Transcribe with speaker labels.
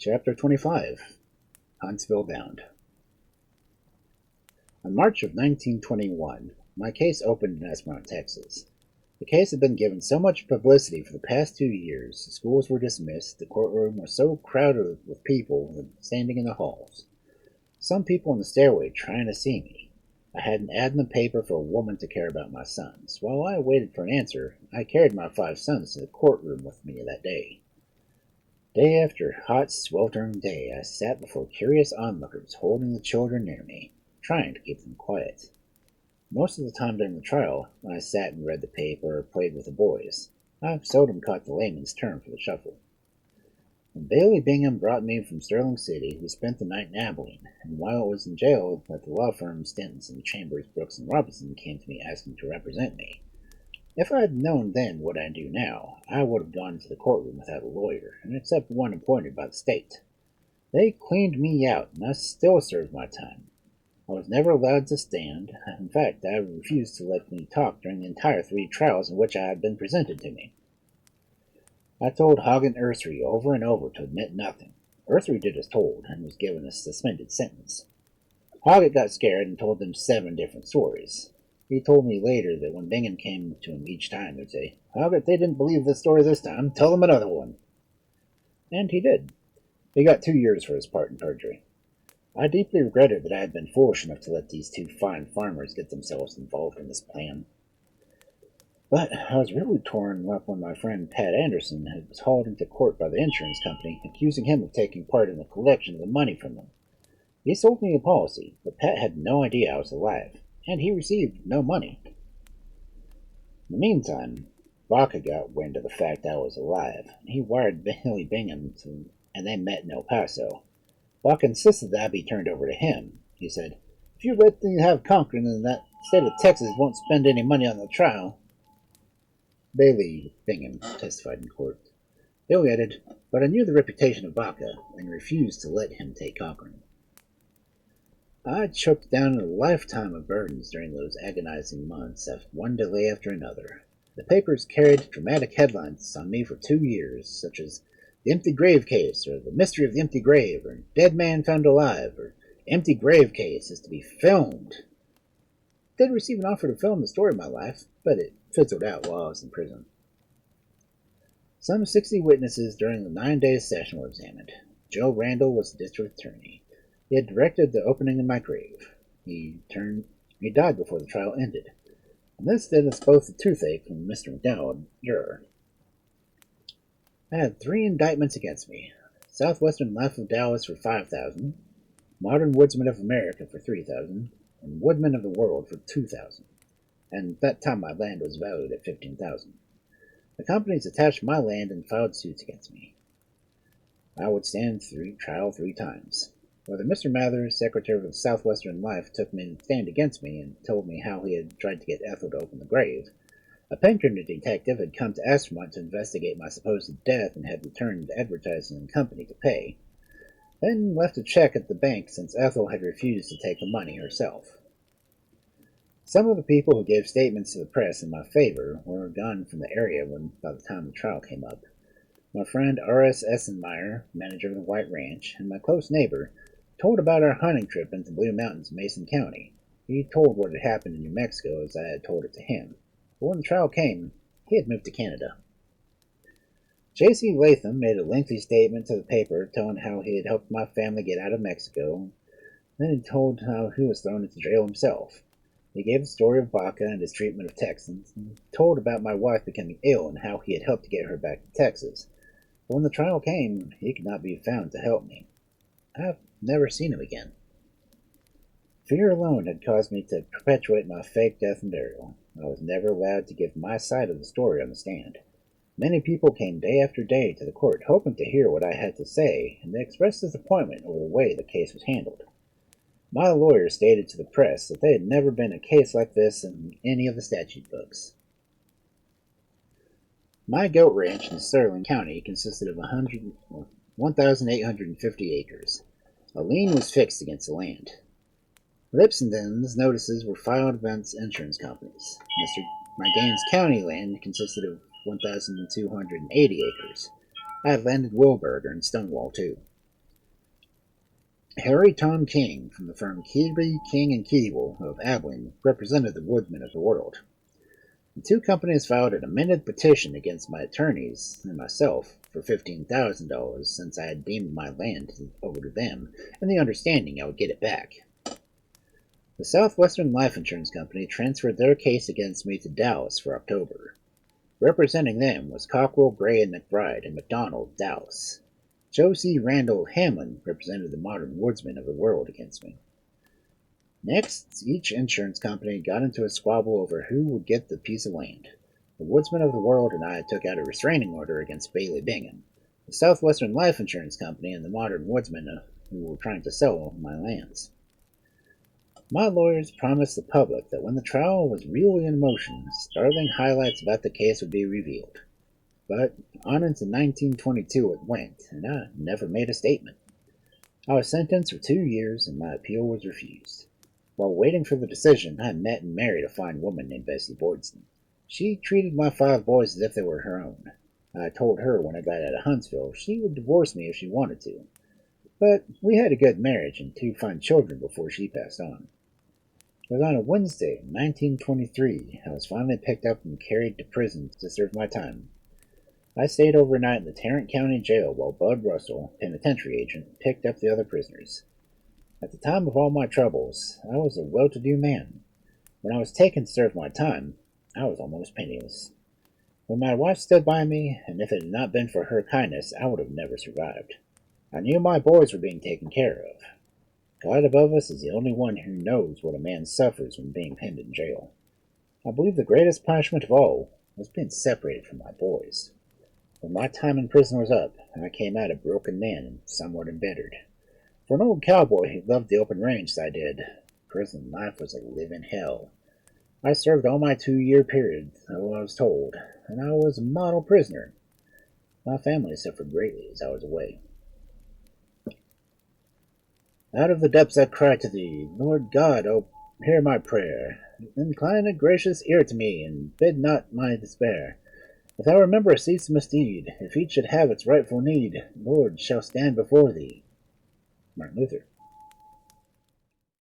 Speaker 1: Chapter 25 Huntsville Bound. On March of 1921, my case opened in Esperance, Texas. The case had been given so much publicity for the past 2 years, the schools were dismissed, the courtroom was so crowded with people standing in the halls. Some people in the stairway trying to see me. I had an ad in the paper for a woman to care about my sons. While I waited for an answer, I carried my 5 sons to the courtroom with me that day. Day after hot, sweltering day, I sat before curious onlookers, holding the children near me, trying to keep them quiet. Most of the time during the trial, when I sat and read the paper or played with the boys, I seldom caught the layman's turn for the shuffle. When Bailey Bingham brought me from Sterling City, we spent the night in Abiliene, and while I was in jail at the law firm Stinson, Chambers, Brooks, and Robinson came to me asking to represent me. If I had known then what I do now, I would have gone to the courtroom without a lawyer, and except one appointed by the state. They cleaned me out, and I still served my time. I was never allowed to stand. In fact, I refused to let me talk during the entire 3 trials in which I had been presented to me. I told Hoggett and Ussery over and over to admit nothing. Ussery did as told, and was given a suspended sentence. Hoggett got scared and told them 7 different stories. He told me later that when Bingham came to him each time, he'd say, "Hoggett, they didn't believe this story this time. Tell them another one." And he did. He got 2 years for his part in purgery. I deeply regretted that I had been foolish enough to let these 2 fine farmers get themselves involved in this plan. But I was really torn up when my friend Pat Anderson was hauled into court by the insurance company, accusing him of taking part in the collection of the money from them. He sold me a policy, but Pat had no idea I was alive, and he received no money. In the meantime, Baca got wind of the fact I was alive, and he wired Bailey Bingham and they met in El Paso. Baca insisted that I be turned over to him. He said, "If you let me have Cochrain, then that state of Texas won't spend any money on the trial." Bailey Bingham testified in court. Bailey added, "But I knew the reputation of Baca, and refused to let him take Cochrain." I choked down a lifetime of burdens during those agonizing months, one delay after another. The papers carried dramatic headlines on me for 2 years, such as "The Empty Grave Case," or "The Mystery of the Empty Grave," or "Dead Man Found Alive," or "Empty Grave Case is to be filmed." I did receive an offer to film the story of my life, but it fizzled out while I was in prison. Some 60 witnesses during the 9-day session were examined. Joe Randall was the district attorney. He had directed the opening of my grave. He died before the trial ended. And this did us both a toothache from Mr. McDowell, juror. I had 3 indictments against me: Southwestern Life of Dallas for $5,000, Modern Woodsman of America for $3,000, and Woodman of the World for $2,000. And at that time my land was valued at $15,000. The companies attached my land and filed suits against me. I would stand trial 3 times. Whether Mr. Mather, secretary of the Southwestern Life, took me to stand against me and told me how he had tried to get Ethel to open the grave. A Pinkerton detective had come to Esperance to investigate my supposed death and had returned the advertising company to pay, then left a check at the bank since Ethel had refused to take the money herself. Some of the people who gave statements to the press in my favor were gone from the area by the time the trial came up. My friend R.S. Essenmeyer, manager of the White Ranch, and my close neighbor, told about our hunting trip into Blue Mountains, Mason County. He told what had happened in New Mexico as I had told it to him. But when the trial came, he had moved to Canada. J.C. Latham made a lengthy statement to the paper telling how he had helped my family get out of Mexico. Then he told how he was thrown into jail himself. He gave the story of Baca and his treatment of Texans, and told about my wife becoming ill and how he had helped to get her back to Texas. But when the trial came, he could not be found to help me. I've never seen him again. Fear alone had caused me to perpetuate my fake death and burial. I was never allowed to give my side of the story on the stand. Many people came day after day to the court hoping to hear what I had to say, and they expressed disappointment over the way the case was handled. My lawyer stated to the press that there had never been a case like this in any of the statute books. My goat ranch in Sterling County consisted of 1,850 acres. A lien was fixed against the land. Lipsonden's notices were filed against insurance companies. My Gaines County land consisted of 1,280 acres. I had land in Wilburger and Stonewall, too. Harry Tom King, from the firm Keeley, King, and Keeble of Abiliene, represented the woodmen of the world. The two companies filed an amended petition against my attorneys and myself for $15,000, since I had deemed my land over to them, and the understanding I would get it back. The Southwestern Life Insurance Company transferred their case against me to Dallas for October. Representing them was Cockrell, Gray, and McBride and McDonald, Dallas. Joe C. Randall Hamlin represented the modern woodsmen of the world against me. Next, each insurance company got into a squabble over who would get the piece of land. The woodsmen of the world and I took out a restraining order against Bailey Bingham, the Southwestern Life Insurance Company, and the modern woodsmen who were trying to sell my lands. My lawyers promised the public that when the trial was really in motion, startling highlights about the case would be revealed. But on into 1922 it went, and I never made a statement. I was sentenced for 2 years, and my appeal was refused. While waiting for the decision, I met and married a fine woman named Bessie Boydston. She treated my 5 boys as if they were her own. I told her when I got out of Huntsville she would divorce me if she wanted to. But we had a good marriage and 2 fine children before she passed on. It was on a Wednesday in 1923 I was finally picked up and carried to prison to serve my time. I stayed overnight in the Tarrant County Jail while Bud Russell, penitentiary agent, picked up the other prisoners. At the time of all my troubles, I was a well-to-do man. When I was taken to serve my time, I was almost penniless. When my wife stood by me, and if it had not been for her kindness, I would have never survived. I knew my boys were being taken care of. God above us is the only one who knows what a man suffers when being penned in jail. I believe the greatest punishment of all was being separated from my boys. When my time in prison was up, I came out a broken man and somewhat embittered. For an old cowboy who loved the open range as I did, prison life was a living hell. I served all my 2-year period, so I was told, and I was a model prisoner. My family suffered greatly as I was away. Out of the depths I cry to thee, Lord God, oh, hear my prayer. Incline a gracious ear to me, and bid not my despair. If thou remember a cease misdeed, if each should have its rightful need, Lord shall stand before thee. Martin Luther.